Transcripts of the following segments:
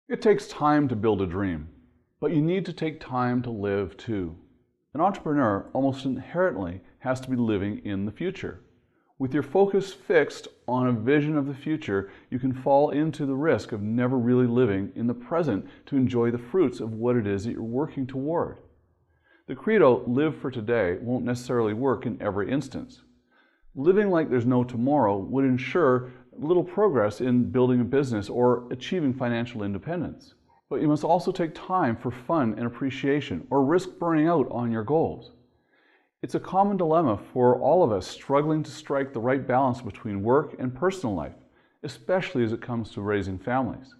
It takes time to build a dream, but you need to take time to live too. An entrepreneur almost inherently has to be living in the future. With your focus fixed on a vision of the future, you can fall into the risk of never really living in the present to enjoy the fruits of what it is that you're working toward. The credo, "live for today," won't necessarily work in every instance. Living like there's no tomorrow would ensure little progress in building a business or achieving financial independence. But you must also take time for fun and appreciation, or risk burning out on your goals. It's a common dilemma for all of us struggling to strike the right balance between work and personal life, especially as it comes to raising families.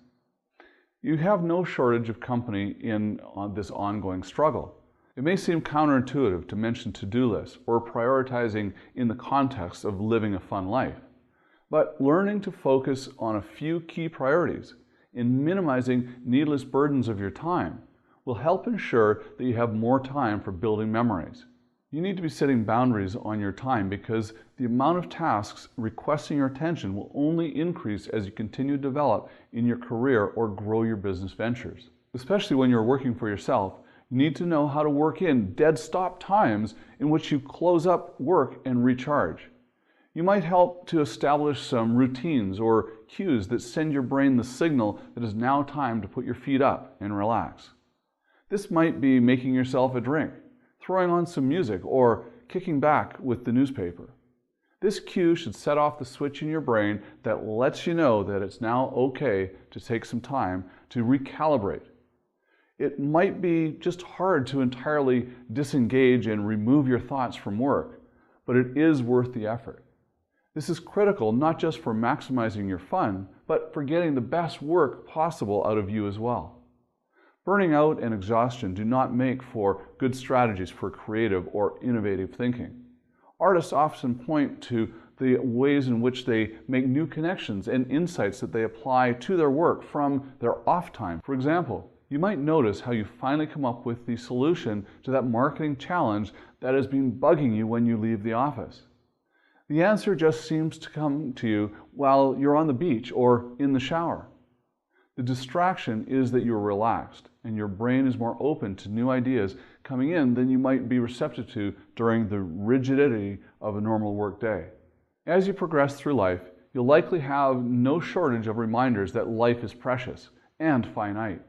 You have no shortage of company in this ongoing struggle. It may seem counterintuitive to mention to-do lists or prioritizing in the context of living a fun life. But learning to focus on a few key priorities in minimizing needless burdens of your time will help ensure that you have more time for building memories. You need to be setting boundaries on your time because the amount of tasks requesting your attention will only increase as you continue to develop in your career or grow your business ventures. Especially when you're working for yourself, you need to know how to work in dead stop times in which you close up work and recharge. You might help to establish some routines or cues that send your brain the signal that it's now time to put your feet up and relax. This might be making yourself a drink, throwing on some music, or kicking back with the newspaper. This cue should set off the switch in your brain that lets you know that it's now okay to take some time to recalibrate. It might be just hard to entirely disengage and remove your thoughts from work, but it is worth the effort. This is critical not just for maximizing your fun, but for getting the best work possible out of you as well. Burning out and exhaustion do not make for good strategies for creative or innovative thinking. Artists often point to the ways in which they make new connections and insights that they apply to their work from their off time. For example, you might notice how you finally come up with the solution to that marketing challenge that has been bugging you when you leave the office. The answer just seems to come to you while you're on the beach or in the shower. The distraction is that you're relaxed and your brain is more open to new ideas coming in than you might be receptive to during the rigidity of a normal work day. As you progress through life, you'll likely have no shortage of reminders that life is precious and finite.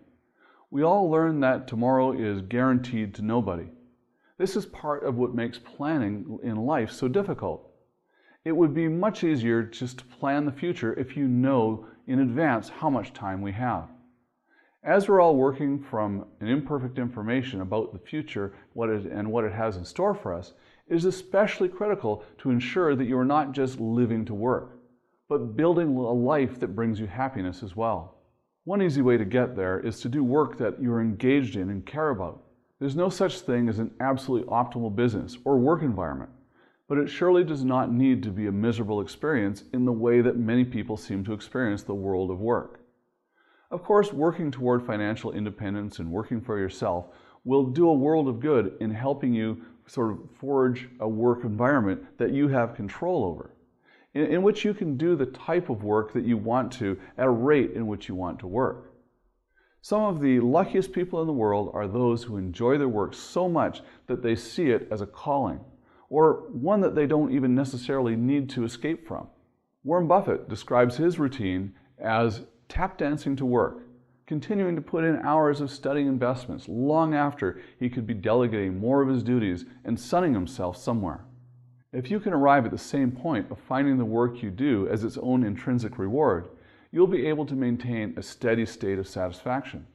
We all learn that tomorrow is guaranteed to nobody. This is part of what makes planning in life so difficult. It would be much easier just to plan the future if you know in advance how much time we have. As we're all working from an imperfect information about the future and what it has in store for us, it is especially critical to ensure that you are not just living to work, but building a life that brings you happiness as well. One easy way to get there is to do work that you're engaged in and care about. There's no such thing as an absolutely optimal business or work environment, but it surely does not need to be a miserable experience in the way that many people seem to experience the world of work. Of course, working toward financial independence and working for yourself will do a world of good in helping you sort of forge a work environment that you have control over, in which you can do the type of work that you want to at a rate in which you want to work. Some of the luckiest people in the world are those who enjoy their work so much that they see it as a calling, or one that they don't even necessarily need to escape from. Warren Buffett describes his routine as tap dancing to work, continuing to put in hours of studying investments long after he could be delegating more of his duties and sunning himself somewhere. If you can arrive at the same point of finding the work you do as its own intrinsic reward, you'll be able to maintain a steady state of satisfaction.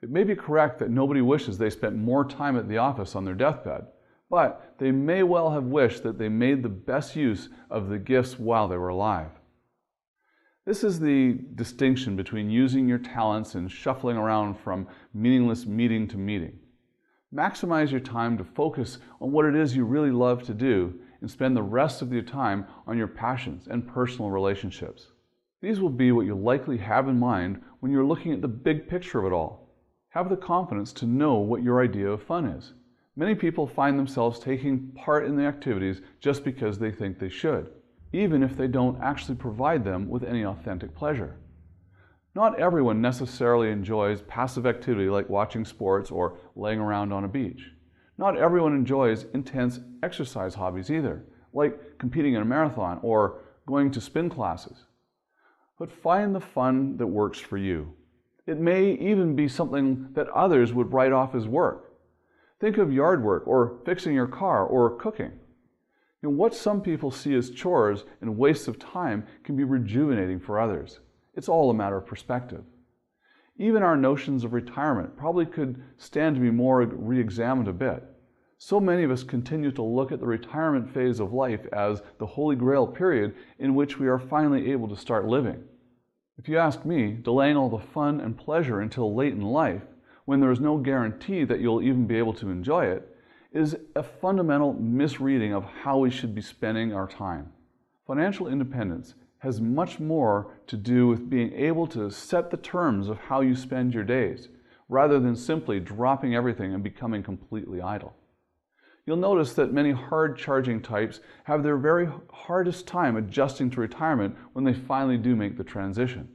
It may be correct that nobody wishes they spent more time at the office on their deathbed, but they may well have wished that they made the best use of the gifts while they were alive. This is the distinction between using your talents and shuffling around from meaningless meeting to meeting. Maximize your time to focus on what it is you really love to do and spend the rest of your time on your passions and personal relationships. These will be what you'll likely have in mind when you're looking at the big picture of it all. Have the confidence to know what your idea of fun is. Many people find themselves taking part in the activities just because they think they should, even if they don't actually provide them with any authentic pleasure. Not everyone necessarily enjoys passive activity like watching sports or laying around on a beach. Not everyone enjoys intense exercise hobbies either, like competing in a marathon or going to spin classes. But find the fun that works for you. It may even be something that others would write off as work. Think of yard work or fixing your car or cooking. What some people see as chores and wastes of time can be rejuvenating for others. It's all a matter of perspective. Even our notions of retirement probably could stand to be more re-examined a bit. So many of us continue to look at the retirement phase of life as the holy grail period in which we are finally able to start living. If you ask me, delaying all the fun and pleasure until late in life, when there is no guarantee that you'll even be able to enjoy it, is a fundamental misreading of how we should be spending our time. Financial independence has much more to do with being able to set the terms of how you spend your days, rather than simply dropping everything and becoming completely idle. You'll notice that many hard-charging types have their very hardest time adjusting to retirement when they finally do make the transition.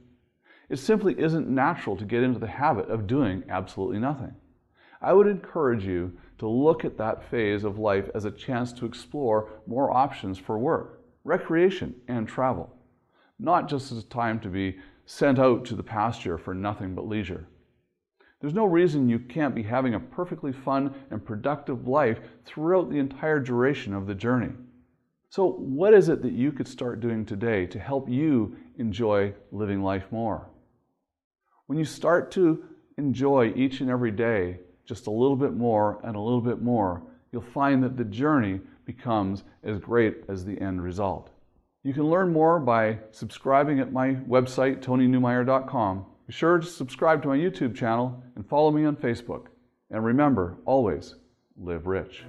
It simply isn't natural to get into the habit of doing absolutely nothing. I would encourage you to look at that phase of life as a chance to explore more options for work, recreation, and travel, not just as a time to be sent out to the pasture for nothing but leisure. There's no reason you can't be having a perfectly fun and productive life throughout the entire duration of the journey. So what is it that you could start doing today to help you enjoy living life more? When you start to enjoy each and every day just a little bit more and a little bit more, you'll find that the journey becomes as great as the end result. You can learn more by subscribing at my website, TonyNewmeyer.com. Be sure to subscribe to my YouTube channel and follow me on Facebook. And remember, always live rich.